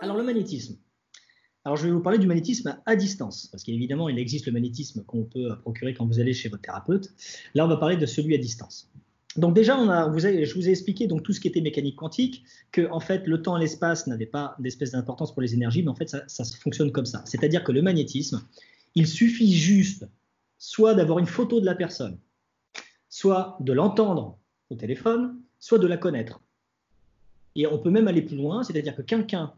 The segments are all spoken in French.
Alors le magnétisme. Alors je vais vous parler du magnétisme à distance, parce qu'évidemment il existe le magnétisme qu'on peut procurer quand vous allez chez votre thérapeute. Là on va parler de celui à distance. Donc déjà je vous ai expliqué donc tout ce qui était mécanique quantique, que en fait le temps et l'espace n'avaient pas d'espèce d'importance pour les énergies, mais en fait ça fonctionne comme ça. C'est-à-dire que le magnétisme, il suffit juste soit d'avoir une photo de la personne, soit de l'entendre au téléphone, soit de la connaître. Et on peut même aller plus loin, c'est-à-dire que quelqu'un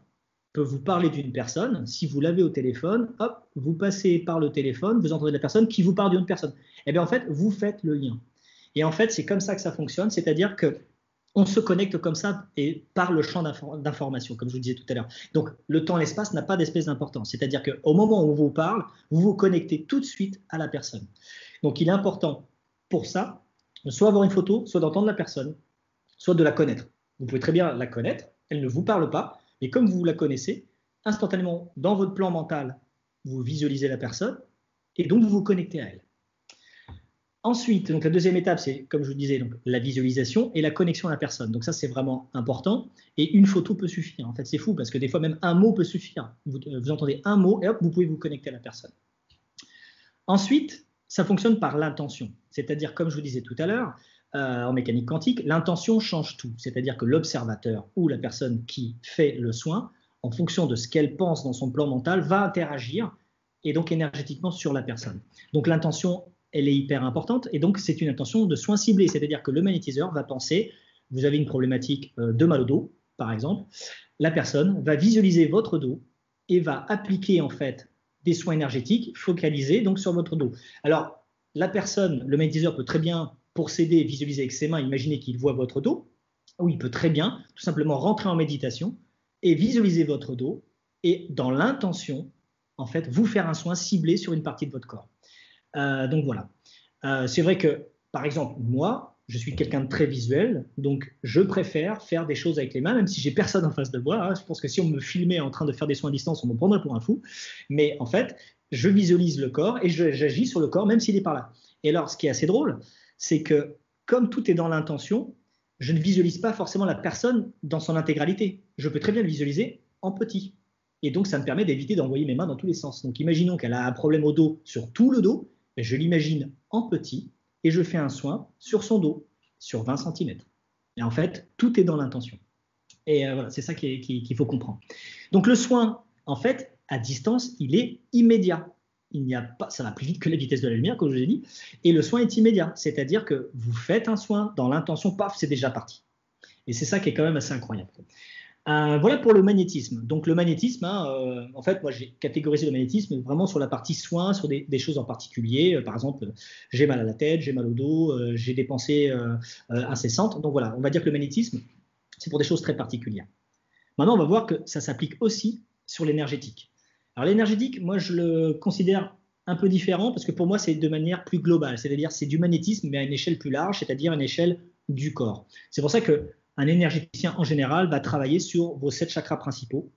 peut vous parler d'une personne, si vous l'avez au téléphone, hop, vous passez par le téléphone, vous entendez la personne qui vous parle d'une autre personne. Et bien en fait, vous faites le lien. Et en fait, c'est comme ça que ça fonctionne, c'est-à-dire qu'on se connecte comme ça et par le champ d'information, comme je vous disais tout à l'heure. Donc le temps et l'espace n'a pas d'espèce d'importance, c'est-à-dire qu'au moment où on vous parle, vous vous connectez tout de suite à la personne. Donc il est important pour ça, de soit avoir une photo, soit d'entendre la personne, soit de la connaître. Vous pouvez très bien la connaître, elle ne vous parle pas, mais comme vous la connaissez, instantanément, dans votre plan mental, vous visualisez la personne et donc vous vous connectez à elle. Ensuite, donc la deuxième étape, c'est, comme je vous disais, donc, la visualisation et la connexion à la personne. Donc ça, c'est vraiment important. Et une photo peut suffire. En fait, c'est fou parce que des fois, même un mot peut suffire. Vous entendez un mot et hop, vous pouvez vous connecter à la personne. Ensuite, ça fonctionne par l'intention. C'est-à-dire, comme je vous disais tout à l'heure, en mécanique quantique, l'intention change tout. C'est-à-dire que l'observateur ou la personne qui fait le soin, en fonction de ce qu'elle pense dans son plan mental, va interagir et donc énergétiquement sur la personne. Donc l'intention, elle est hyper importante et donc c'est une intention de soin ciblé. C'est-à-dire que le magnétiseur va penser, vous avez une problématique de mal au dos, par exemple, la personne va visualiser votre dos et va appliquer en fait des soins énergétiques focalisés donc sur votre dos. Alors la personne, le magnétiseur peut très bien pour s'aider, visualiser avec ses mains, imaginez qu'il voit votre dos, ou il peut très bien tout simplement rentrer en méditation et visualiser votre dos et dans l'intention, en fait, vous faire un soin ciblé sur une partie de votre corps. Donc voilà. C'est vrai que, par exemple, moi, je suis quelqu'un de très visuel, donc je préfère faire des choses avec les mains, même si j'ai personne en face de moi. Hein. Je pense que si on me filmait en train de faire des soins à distance, on me prendrait pour un fou. Mais en fait, je visualise le corps et j'agis sur le corps, même s'il est par là. Et alors, ce qui est assez drôle, c'est que comme tout est dans l'intention, je ne visualise pas forcément la personne dans son intégralité. Je peux très bien le visualiser en petit. Et donc, ça me permet d'éviter d'envoyer mes mains dans tous les sens. Donc, imaginons qu'elle a un problème au dos sur tout le dos, je l'imagine en petit et je fais un soin sur son dos, sur 20 cm. Et en fait, tout est dans l'intention. Et voilà, c'est ça qu'il faut comprendre. Donc, le soin, en fait, à distance, il est immédiat. Il n'y a pas, ça va plus vite que la vitesse de la lumière, comme je vous ai dit, et le soin est immédiat. C'est-à-dire que vous faites un soin dans l'intention, paf, c'est déjà parti. Et c'est ça qui est quand même assez incroyable. Voilà pour le magnétisme. Donc le magnétisme, hein, en fait, moi j'ai catégorisé le magnétisme vraiment sur la partie soins, sur des choses en particulier. Par exemple, j'ai mal à la tête, j'ai mal au dos, j'ai des pensées incessantes. Donc voilà, on va dire que le magnétisme, c'est pour des choses très particulières. Maintenant, on va voir que ça s'applique aussi sur l'énergétique. Alors l'énergétique, moi je le considère un peu différent parce que pour moi c'est de manière plus globale, c'est-à-dire c'est du magnétisme mais à une échelle plus large, c'est-à-dire à une échelle du corps. C'est pour ça qu'un énergéticien en général va travailler sur vos 7 chakras principaux.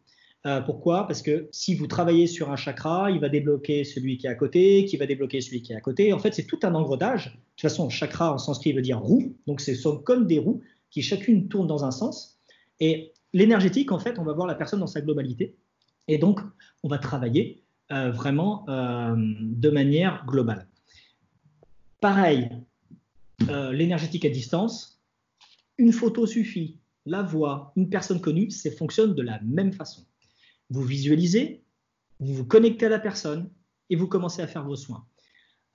Pourquoi? Parce que si vous travaillez sur un chakra, il va débloquer celui qui est à côté, qui va débloquer celui qui est à côté. En fait, c'est tout un engrenage. De toute façon, chakra en sanskrit veut dire roue, donc ce sont comme des roues qui chacune tourne dans un sens. Et l'énergétique, en fait, on va voir la personne dans sa globalité. Et donc, on va travailler vraiment de manière globale. Pareil, l'énergétique à distance, une photo suffit. La voix, une personne connue, ça fonctionne de la même façon. Vous visualisez, vous vous connectez à la personne et vous commencez à faire vos soins.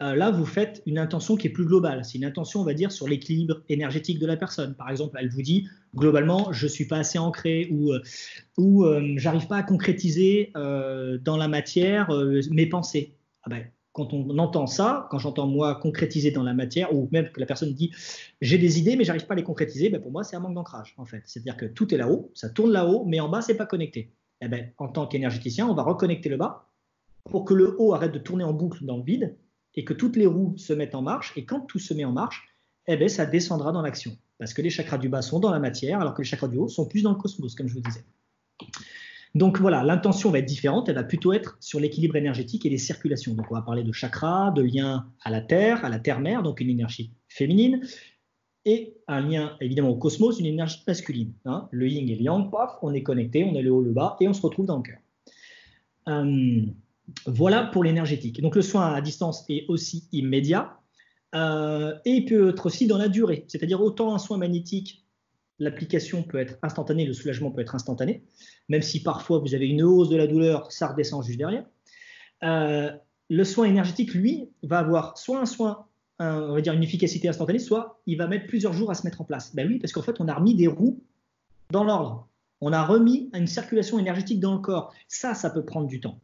Là, vous faites une intention qui est plus globale. C'est une intention, on va dire, sur l'équilibre énergétique de la personne. Par exemple, elle vous dit, globalement, je ne suis pas assez ancré ou j'arrive pas à concrétiser dans la matière mes pensées. Ah ben, quand on entend ça, quand j'entends moi concrétiser dans la matière, ou même que la personne dit, j'ai des idées, mais j'arrive pas à les concrétiser, ben pour moi, c'est un manque d'ancrage, en fait. C'est-à-dire que tout est là-haut, ça tourne là-haut, mais en bas, c'est pas connecté. Eh ben, en tant qu'énergéticien, on va reconnecter le bas pour que le haut arrête de tourner en boucle dans le vide et que toutes les roues se mettent en marche. Et quand tout se met en marche, eh bien, ça descendra dans l'action. Parce que les chakras du bas sont dans la matière, alors que les chakras du haut sont plus dans le cosmos, comme je vous disais. Donc voilà, l'intention va être différente, elle va plutôt être sur l'équilibre énergétique et les circulations. Donc on va parler de chakras, de lien à la terre-mère, donc une énergie féminine, et un lien évidemment au cosmos, une énergie masculine. Hein. Le yin et le yang, paf, on est connecté, on est le haut, le bas, et on se retrouve dans le cœur. Voilà pour l'énergétique. Donc le soin à distance est aussi immédiat et il peut être aussi dans la durée. C'est-à-dire autant un soin magnétique, l'application peut être instantanée, le soulagement peut être instantané, même si parfois vous avez une hausse de la douleur, ça redescend juste derrière. Le soin énergétique, lui, va avoir soit un soin, on va dire une efficacité instantanée, soit il va mettre plusieurs jours à se mettre en place. Ben oui, parce qu'en fait, on a remis des roues dans l'ordre. On a remis une circulation énergétique dans le corps. Ça peut prendre du temps.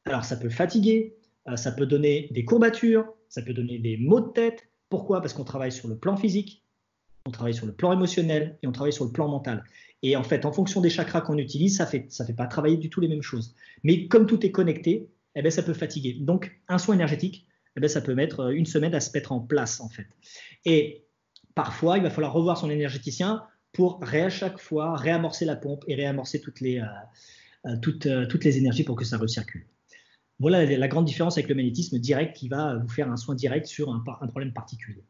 Alors, ça peut fatiguer, ça peut donner des courbatures, ça peut donner des maux de tête. Pourquoi? Parce qu'on travaille sur le plan physique, on travaille sur le plan émotionnel et on travaille sur le plan mental. Et en fait, en fonction des chakras qu'on utilise, ça fait pas travailler du tout les mêmes choses. Mais comme tout est connecté, eh bien, ça peut fatiguer. Donc, un soin énergétique, eh bien, ça peut mettre une semaine à se mettre en place, en fait. Et parfois, il va falloir revoir son énergéticien pour à chaque fois réamorcer la pompe et réamorcer toutes les énergies pour que ça recircule. Voilà la grande différence avec le magnétisme direct qui va vous faire un soin direct sur un problème particulier.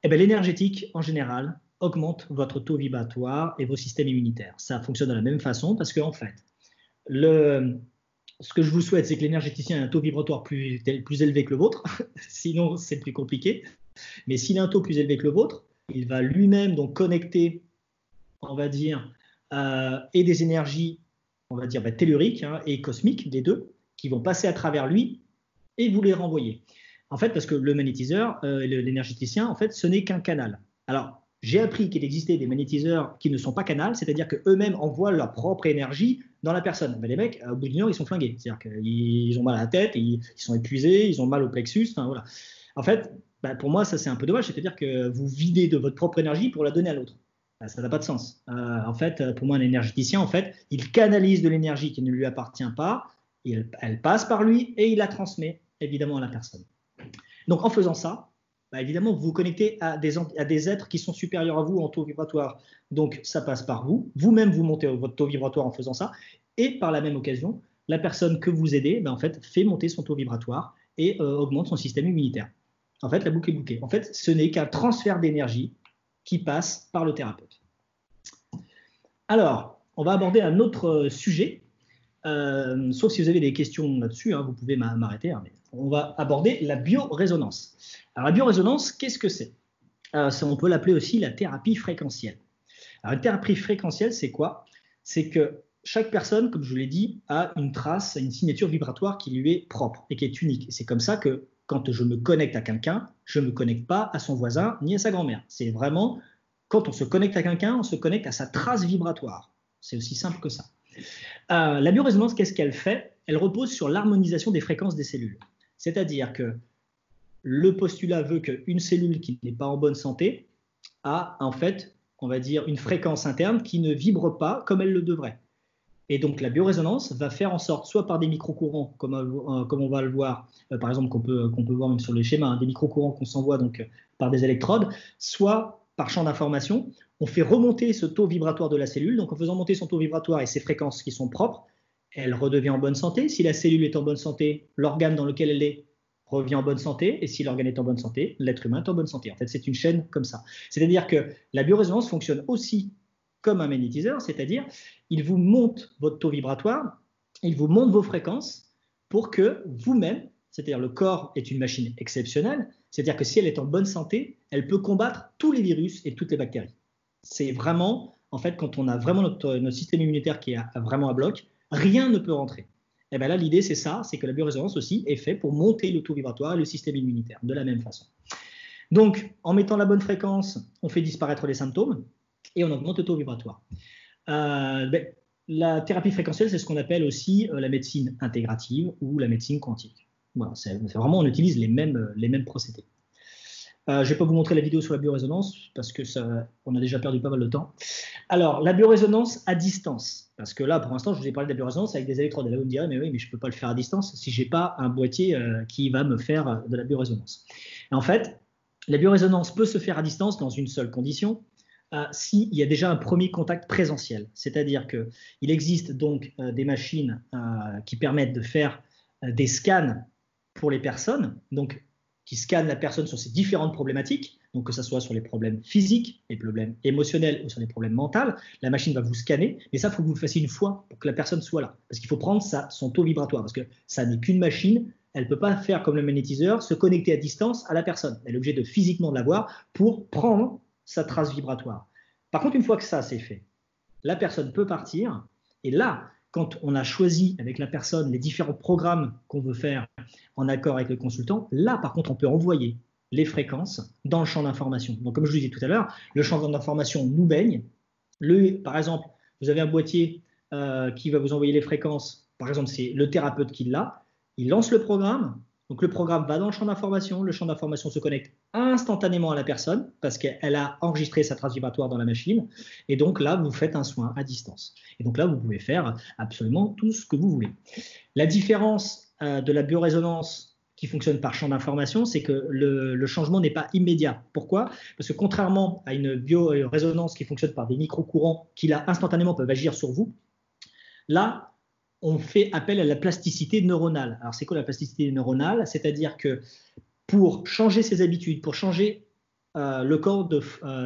Eh bien, l'énergétique, en général, augmente votre taux vibratoire et vos systèmes immunitaires. Ça fonctionne de la même façon parce qu'en fait, ce que je vous souhaite, c'est que l'énergéticien ait un taux vibratoire plus élevé que le vôtre. Sinon, c'est plus compliqué. Mais s'il a un taux plus élevé que le vôtre, il va lui-même donc connecter, on va dire, et des énergies, on va dire, telluriques et cosmiques, les deux, qui vont passer à travers lui et vous les renvoyer. En fait, parce que le magnétiseur, l'énergéticien, en fait, ce n'est qu'un canal. Alors, j'ai appris qu'il existait des magnétiseurs qui ne sont pas canals, c'est-à-dire qu'eux-mêmes envoient leur propre énergie dans la personne. Mais les mecs, au bout d'une heure, ils sont flingués. C'est-à-dire qu'ils ont mal à la tête, ils sont épuisés, ils ont mal au plexus. Enfin, voilà. En fait, pour moi, ça, c'est un peu dommage. C'est-à-dire que vous videz de votre propre énergie pour la donner à l'autre. Ça n'a pas de sens. En fait, pour moi, un énergéticien, en fait, il canalise de l'énergie qui ne lui appartient pas, elle passe par lui et il la transmet, évidemment, à la personne. Donc, en faisant ça, évidemment, vous vous connectez à des êtres qui sont supérieurs à vous en taux vibratoire. Donc, ça passe par vous. Vous-même, vous montez votre taux vibratoire en faisant ça. Et par la même occasion, la personne que vous aidez, en fait, fait monter son taux vibratoire et augmente son système immunitaire. En fait, la boucle est bouclée. En fait, ce n'est qu'un transfert d'énergie qui passe par le thérapeute. Alors, on va aborder un autre sujet. Sauf si vous avez des questions là-dessus, vous pouvez m'arrêter. Mais on va aborder la biorésonance. Alors, la biorésonance, qu'est-ce que c'est? On peut l'appeler aussi la thérapie fréquentielle. Alors, une thérapie fréquentielle, c'est quoi? C'est que chaque personne, comme je vous l'ai dit, a une trace, une signature vibratoire qui lui est propre et qui est unique. Et c'est comme ça que quand je me connecte à quelqu'un, je ne me connecte pas à son voisin ni à sa grand-mère. C'est vraiment, quand on se connecte à quelqu'un, on se connecte à sa trace vibratoire. C'est aussi simple que ça. La biorésonance, qu'est-ce qu'elle fait? Elle repose sur l'harmonisation des fréquences des cellules. C'est-à-dire que le postulat veut qu'une cellule qui n'est pas en bonne santé a en fait, on va dire, une fréquence interne qui ne vibre pas comme elle le devrait. Et donc la biorésonance va faire en sorte, soit par des micro-courants, comme on va le voir, par exemple qu'on peut voir même sur le schéma, des micro-courants qu'on s'envoie donc par des électrodes, soit par champ d'information, on fait remonter ce taux vibratoire de la cellule. Donc en faisant monter son taux vibratoire et ses fréquences qui sont propres, elle redevient en bonne santé. Si la cellule est en bonne santé, l'organe dans lequel elle est revient en bonne santé. Et si l'organe est en bonne santé, l'être humain est en bonne santé. En fait, c'est une chaîne comme ça. C'est-à-dire que la biorésonance fonctionne aussi comme un magnétiseur, c'est-à-dire il vous monte votre taux vibratoire, il vous monte vos fréquences pour que vous-même, c'est-à-dire le corps est une machine exceptionnelle, c'est-à-dire que si elle est en bonne santé, elle peut combattre tous les virus et toutes les bactéries. C'est vraiment, en fait, quand on a vraiment notre système immunitaire qui est vraiment à bloc, rien ne peut rentrer. Et bien là, l'idée, c'est ça, c'est que la biorésonance aussi est faite pour monter le taux vibratoire et le système immunitaire, de la même façon. Donc, en mettant la bonne fréquence, on fait disparaître les symptômes et on augmente le taux vibratoire. La thérapie fréquentielle, c'est ce qu'on appelle aussi la médecine intégrative ou la médecine quantique. Voilà, c'est vraiment, on utilise les mêmes procédés. Je ne vais pas vous montrer la vidéo sur la biorésonance parce que on a déjà perdu pas mal de temps. Alors, la biorésonance à distance. Parce que là, pour l'instant, je vous ai parlé de la biorésonance avec des électrodes. Et là, vous me direz, mais oui, mais je ne peux pas le faire à distance si je n'ai pas un boîtier qui va me faire de la biorésonance. Et en fait, la biorésonance peut se faire à distance dans une seule condition, s'il y a déjà un premier contact présentiel. C'est-à-dire qu'il existe donc des machines qui permettent de faire des scans pour les personnes, donc qui scannent la personne sur ses différentes problématiques. donc que ce soit sur les problèmes physiques, les problèmes émotionnels ou sur les problèmes mentaux, la machine va vous scanner, mais ça, il faut que vous le fassiez une fois pour que la personne soit là. Parce qu'il faut prendre son taux vibratoire, parce que ça n'est qu'une machine, elle ne peut pas faire comme le magnétiseur, se connecter à distance à la personne. Elle est obligée de physiquement l'avoir pour prendre sa trace vibratoire. Par contre, une fois que ça c'est fait, la personne peut partir, et là, quand on a choisi avec la personne les différents programmes qu'on veut faire en accord avec le consultant, là, par contre, on peut envoyer les fréquences dans le champ d'information. Donc, comme je vous disais tout à l'heure, le champ d'information nous baigne. Par exemple, vous avez un boîtier qui va vous envoyer les fréquences. Par exemple, c'est le thérapeute qui l'a. Il lance le programme. Donc, le programme va dans le champ d'information. Le champ d'information se connecte instantanément à la personne parce qu'elle a enregistré sa trace vibratoire dans la machine. Et donc, là, vous faites un soin à distance. Et donc là, vous pouvez faire absolument tout ce que vous voulez. La différence de la biorésonance qui fonctionne par champ d'information, c'est que le changement n'est pas immédiat. Pourquoi? Parce que contrairement à une biorésonance qui fonctionne par des micro-courants qui, là, instantanément peuvent agir sur vous, là, on fait appel à la plasticité neuronale. Alors, c'est quoi la plasticité neuronale? C'est-à-dire que pour changer ses habitudes, pour changer le corps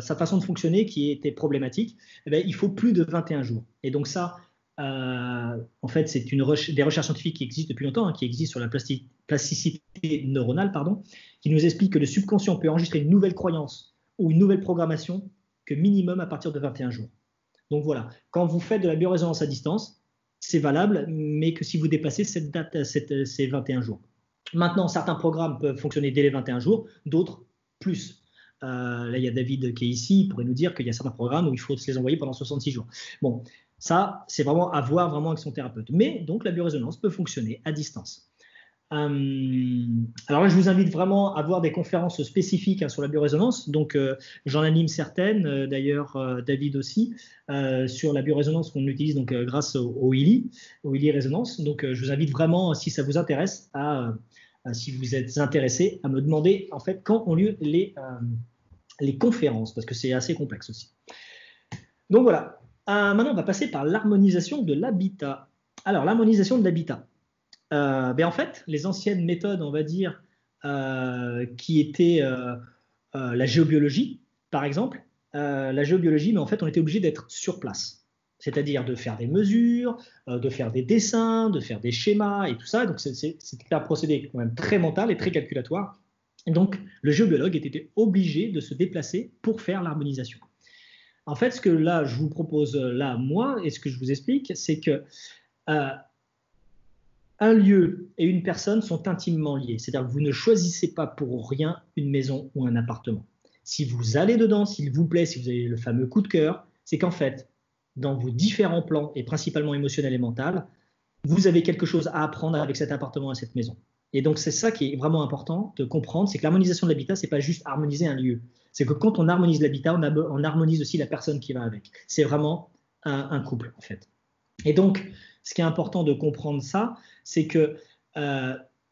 sa façon de fonctionner qui était problématique, eh bien, il faut plus de 21 jours. Et donc ça, en fait, c'est des recherches scientifiques qui existent depuis longtemps, qui existent sur la plasticité neuronale, qui nous expliquent que le subconscient peut enregistrer une nouvelle croyance ou une nouvelle programmation que minimum à partir de 21 jours. Donc voilà, quand vous faites de la biorésonance à distance, c'est valable, mais que si vous dépassez cette date, ces 21 jours. Maintenant, certains programmes peuvent fonctionner dès les 21 jours, d'autres plus. Là, il y a David qui est ici, il pourrait nous dire qu'il y a certains programmes où il faut se les envoyer pendant 66 jours. Bon, ça, c'est vraiment à voir vraiment avec son thérapeute. Mais donc, la biorésonance peut fonctionner à distance. Alors là, je vous invite vraiment à voir des conférences spécifiques sur la biorésonance. Donc, j'en anime certaines, d'ailleurs David aussi, sur la biorésonance qu'on utilise donc, grâce au ILI Résonance. Donc, je vous invite vraiment, si ça vous intéresse, si vous êtes intéressé, à me demander en fait quand ont lieu les conférences, parce que c'est assez complexe aussi. Donc voilà. Maintenant, on va passer par l'harmonisation de l'habitat. Alors, l'harmonisation de l'habitat. En fait, les anciennes méthodes, on va dire, qui étaient la géobiologie, par exemple, la géobiologie, mais en fait, on était obligé d'être sur place. C'est-à-dire de faire des mesures, de faire des dessins, de faire des schémas et tout ça. Donc, c'était un procédé quand même très mental et très calculatoire. Et donc, le géobiologue était obligé de se déplacer pour faire l'harmonisation. En fait, ce que là, je vous propose là, moi, et ce que je vous explique, c'est que un lieu et une personne sont intimement liés. C'est-à-dire que vous ne choisissez pas pour rien une maison ou un appartement. Si vous allez dedans, s'il vous plaît, si vous avez le fameux coup de cœur, c'est qu'en fait, dans vos différents plans, et principalement émotionnel et mental, vous avez quelque chose à apprendre avec cet appartement et cette maison. Et donc, c'est ça qui est vraiment important de comprendre, c'est que l'harmonisation de l'habitat, ce n'est pas juste harmoniser un lieu. C'est que quand on harmonise l'habitat, on harmonise aussi la personne qui va avec. C'est vraiment un couple, en fait. Et donc, ce qui est important de comprendre ça, c'est que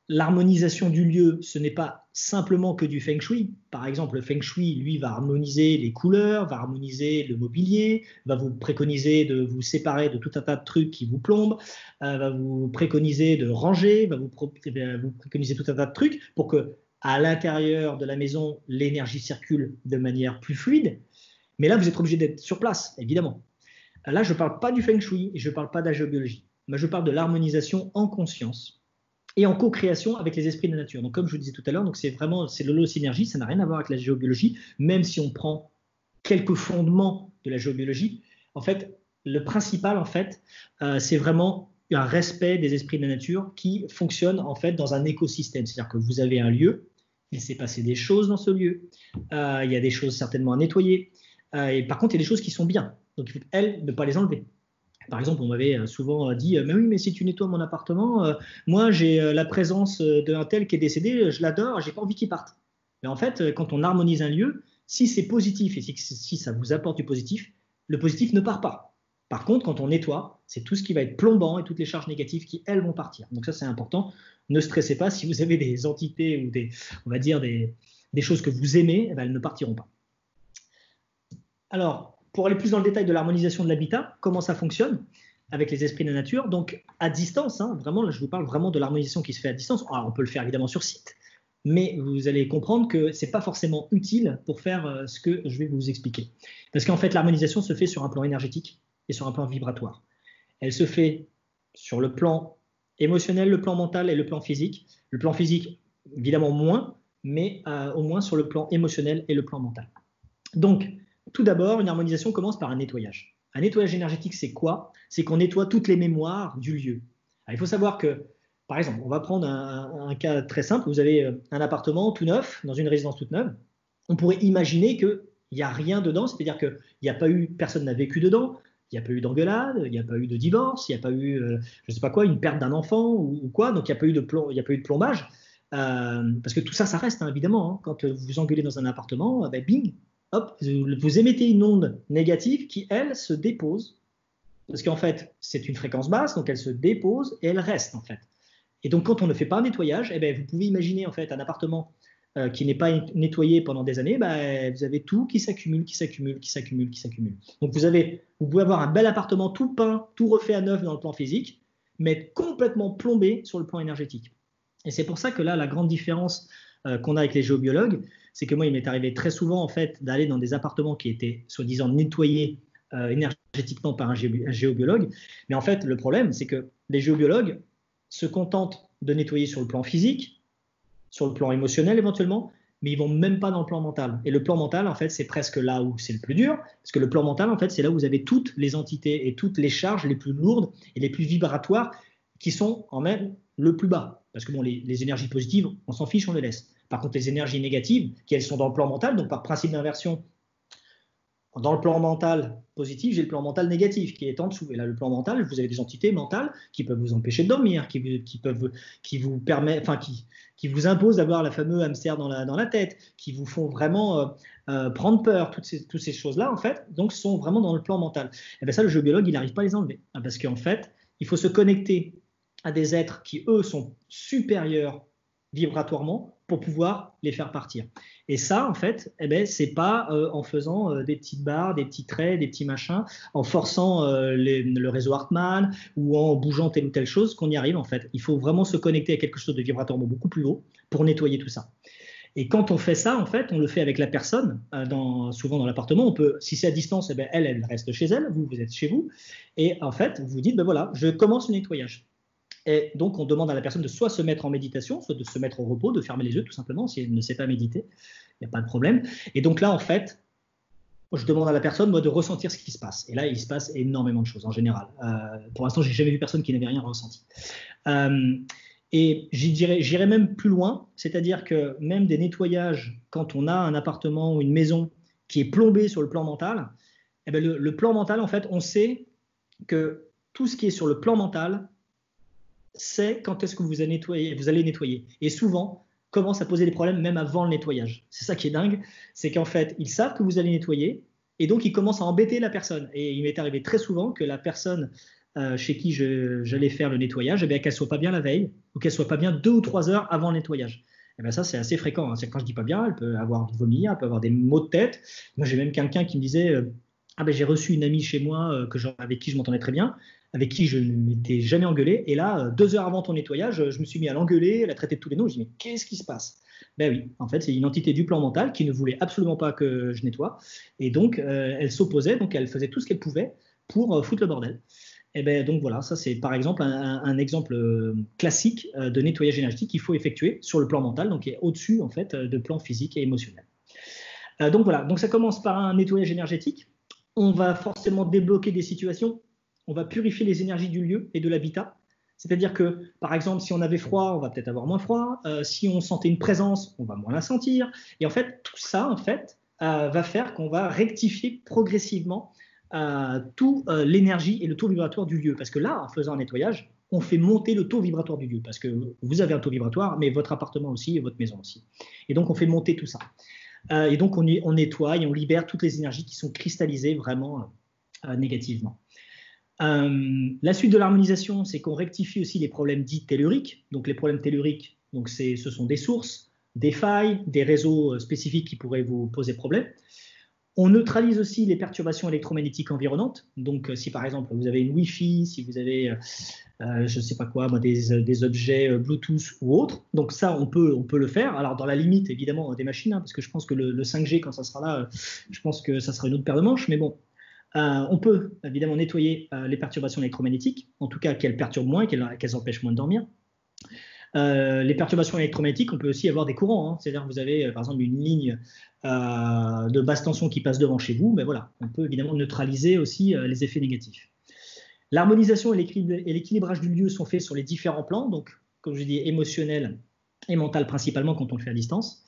l'harmonisation du lieu, ce n'est pas simplement que du feng shui. Par exemple, le feng shui, lui, va harmoniser les couleurs, va harmoniser le mobilier, va vous préconiser de vous séparer de tout un tas de trucs qui vous plombent, va vous préconiser de ranger, va vous préconiser tout un tas de trucs pour que à l'intérieur de la maison, l'énergie circule de manière plus fluide. Mais là, vous êtes obligé d'être sur place, évidemment. Là, je ne parle pas du feng shui et je ne parle pas de la géobiologie. Mais je parle de l'harmonisation en conscience et en co-création avec les esprits de la nature. Donc, comme je vous disais tout à l'heure, c'est l'holosynergie, ça n'a rien à voir avec la géobiologie, même si on prend quelques fondements de la géobiologie. En fait, le principal, en fait, c'est vraiment un respect des esprits de la nature qui fonctionne en fait dans un écosystème. C'est-à-dire que vous avez un lieu, il s'est passé des choses dans ce lieu, il y a des choses certainement à nettoyer, et par contre, il y a des choses qui sont bien. Donc, il faut, elles, ne pas les enlever. Par exemple, on m'avait souvent dit « Mais oui, mais si tu nettoies mon appartement, moi, j'ai la présence d'un tel qui est décédé, je l'adore, j'ai pas envie qu'il parte. » Mais en fait, quand on harmonise un lieu, si c'est positif et si ça vous apporte du positif, le positif ne part pas. Par contre, quand on nettoie, c'est tout ce qui va être plombant et toutes les charges négatives qui, elles, vont partir. Donc ça, c'est important. Ne stressez pas. Si vous avez des entités ou on va dire des choses que vous aimez, eh bien, elles ne partiront pas. Alors, pour aller plus dans le détail de l'harmonisation de l'habitat, comment ça fonctionne avec les esprits de la nature, donc à distance, vraiment, là, je vous parle vraiment de l'harmonisation qui se fait à distance. Alors, on peut le faire évidemment sur site, mais vous allez comprendre que ce n'est pas forcément utile pour faire ce que je vais vous expliquer. Parce qu'en fait, l'harmonisation se fait sur un plan énergétique et sur un plan vibratoire. Elle se fait sur le plan émotionnel, le plan mental et le plan physique. Le plan physique, évidemment moins, mais au moins sur le plan émotionnel et le plan mental. Donc, tout d'abord, une harmonisation commence par un nettoyage. Un nettoyage énergétique, c'est quoi? C'est qu'on nettoie toutes les mémoires du lieu. Alors, il faut savoir que, par exemple, on va prendre un cas très simple. Vous avez un appartement tout neuf, dans une résidence toute neuve. On pourrait imaginer qu'il n'y a rien dedans, c'est-à-dire que personne n'a vécu dedans, il n'y a pas eu d'engueulade, il n'y a pas eu de divorce, il n'y a pas eu, je ne sais pas quoi, une perte d'un enfant ou quoi, donc il n'y a pas eu de plombage. Parce que tout ça, ça reste, hein, évidemment. Hein. Quand vous vous engueulez dans un appartement, ben, bing, hop, vous émettez une onde négative qui, elle, se dépose. Parce qu'en fait, c'est une fréquence basse, donc elle se dépose et elle reste, en fait. Et donc, quand on ne fait pas un nettoyage, eh ben, vous pouvez imaginer, en fait, un appartement qui n'est pas nettoyé pendant des années, ben, vous avez tout qui s'accumule, qui s'accumule, qui s'accumule, qui s'accumule. Donc, vous pouvez avoir un bel appartement tout peint, tout refait à neuf dans le plan physique, mais complètement plombé sur le plan énergétique. Et c'est pour ça que là, la grande différence qu'on a avec les géobiologues, c'est que moi, il m'est arrivé très souvent en fait d'aller dans des appartements qui étaient soi-disant nettoyés énergétiquement par un géobiologue. Mais en fait, le problème, c'est que les géobiologues se contentent de nettoyer sur le plan physique, sur le plan émotionnel éventuellement, mais ils vont même pas dans le plan mental. Et le plan mental, en fait, c'est presque là où c'est le plus dur, parce que le plan mental, en fait, c'est là où vous avez toutes les entités et toutes les charges les plus lourdes et les plus vibratoires qui sont en même le plus bas. Parce que bon, les énergies positives, on s'en fiche, on les laisse. Par contre, les énergies négatives, qui elles sont dans le plan mental, donc par principe d'inversion, dans le plan mental positif, j'ai le plan mental négatif qui est en dessous. Et là, le plan mental, vous avez des entités mentales qui peuvent vous empêcher de dormir, qui vous imposent d'avoir la fameuse hamster dans la tête, qui vous font vraiment prendre peur. Toutes ces choses-là, en fait, donc, sont vraiment dans le plan mental. Et bien ça, le géobiologue, il n'arrive pas à les enlever. Parce qu'en fait, il faut se connecter à des êtres qui, eux, sont supérieurs vibratoirement pour pouvoir les faire partir. Et ça, en fait, eh ben, c'est pas en faisant des petites barres, des petits traits, des petits machins, en forçant le réseau Hartmann ou en bougeant telle ou telle chose qu'on y arrive, en fait. Il faut vraiment se connecter à quelque chose de vibratoirement beaucoup plus haut pour nettoyer tout ça. Et quand on fait ça, en fait, on le fait avec la personne, souvent dans l'appartement. On peut, si c'est à distance, eh ben, elle reste chez elle, vous êtes chez vous. Et en fait, vous vous dites, ben voilà, je commence le nettoyage. Et donc, on demande à la personne de soit se mettre en méditation, soit de se mettre au repos, de fermer les yeux tout simplement, si elle ne sait pas méditer, il n'y a pas de problème. Et donc là, en fait, je demande à la personne moi, de ressentir ce qui se passe. Et là, il se passe énormément de choses en général. Pour l'instant, je n'ai jamais vu personne qui n'avait rien ressenti. Et j'irai même plus loin, c'est-à-dire que même des nettoyages, quand on a un appartement ou une maison qui est plombé sur le plan mental, eh bien le plan mental, en fait, on sait que tout ce qui est sur le plan mental, c'est quand est-ce que vous allez nettoyer. Et souvent, commence à poser des problèmes même avant le nettoyage. C'est ça qui est dingue, c'est qu'en fait, ils savent que vous allez nettoyer, et donc ils commencent à embêter la personne. Et il m'est arrivé très souvent que la personne chez qui j'allais faire le nettoyage, eh bien, qu'elle ne soit pas bien la veille, ou qu'elle ne soit pas bien 2 ou 3 heures avant le nettoyage. Et bien ça, c'est assez fréquent. Hein. C'est quand je dis pas bien, elle peut avoir envie de vomir, elle peut avoir des maux de tête. Moi, j'ai même quelqu'un qui me disait ah ben, j'ai reçu une amie chez moi avec qui je m'entendais très bien, avec qui je ne m'étais jamais engueulé. Et là, 2 heures avant ton nettoyage, je me suis mis à l'engueuler, la traiter de tous les noms. Je me dis, mais qu'est-ce qui se passe? Ben oui, en fait, c'est une entité du plan mental qui ne voulait absolument pas que je nettoie. Et donc, elle s'opposait, donc elle faisait tout ce qu'elle pouvait pour foutre le bordel. Et ben, donc voilà, ça c'est par exemple un exemple classique de nettoyage énergétique qu'il faut effectuer sur le plan mental, donc qui est au-dessus en fait de plan physique et émotionnel. Donc voilà, donc ça commence par un nettoyage énergétique. On va forcément débloquer des situations, on va purifier les énergies du lieu et de l'habitat. C'est-à-dire que, par exemple, si on avait froid, on va peut-être avoir moins froid. Si on sentait une présence, on va moins la sentir. Et en fait, tout ça, en fait, va faire qu'on va rectifier progressivement toute l'énergie et le taux vibratoire du lieu. Parce que là, en faisant un nettoyage, on fait monter le taux vibratoire du lieu. Parce que vous avez un taux vibratoire, mais votre appartement aussi et votre maison aussi. Et donc, on fait monter tout ça. Et donc, on nettoie et on libère toutes les énergies qui sont cristallisées vraiment négativement. La suite de l'harmonisation, c'est qu'on rectifie aussi les problèmes dits telluriques. Donc, les problèmes telluriques, donc ce sont des sources, des failles, des réseaux spécifiques qui pourraient vous poser problème. On neutralise aussi les perturbations électromagnétiques environnantes. Donc, si par exemple vous avez une Wi-Fi, si vous avez je ne sais pas quoi, des objets Bluetooth ou autres. Donc ça, on peut le faire. Alors dans la limite, évidemment, des machines, hein, parce que je pense que le 5G, quand ça sera là, je pense que ça sera une autre paire de manches. Mais bon, on peut évidemment nettoyer les perturbations électromagnétiques, en tout cas qu'elles perturbent moins, qu'elles empêchent moins de dormir. Les perturbations électromagnétiques, on peut aussi avoir des courants. Hein. C'est-à-dire que vous avez, par exemple, une ligne de basse tension qui passe devant chez vous. Ben voilà, on peut évidemment neutraliser aussi les effets négatifs. L'harmonisation et l'équilibrage du lieu sont faits sur les différents plans, donc, comme je dis, émotionnel et mental principalement quand on le fait à distance.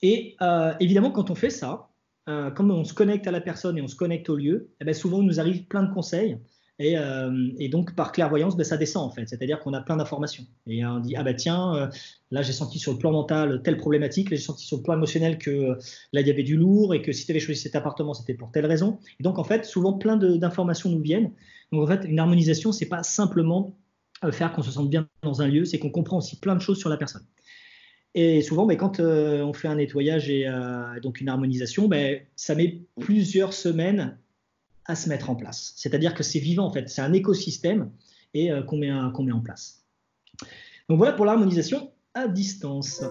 Et évidemment, quand on fait ça, quand on se connecte à la personne et on se connecte au lieu, eh bien, souvent, il nous arrive plein de conseils. Et donc, par clairvoyance, ben, ça descend en fait. C'est-à-dire qu'on a plein d'informations. Et on dit, ah ben tiens, là j'ai senti sur le plan mental telle problématique, là j'ai senti sur le plan émotionnel que là il y avait du lourd et que si tu avais choisi cet appartement, c'était pour telle raison. Et donc, en fait, souvent plein d'informations nous viennent. Donc, en fait, une harmonisation, c'est pas simplement faire qu'on se sente bien dans un lieu, c'est qu'on comprend aussi plein de choses sur la personne. Et souvent, ben, quand on fait un nettoyage et donc une harmonisation, ben, ça met plusieurs semaines à se mettre en place. C'est-à-dire que c'est vivant en fait, c'est un écosystème et qu'on met en place. Donc voilà pour l'harmonisation à distance.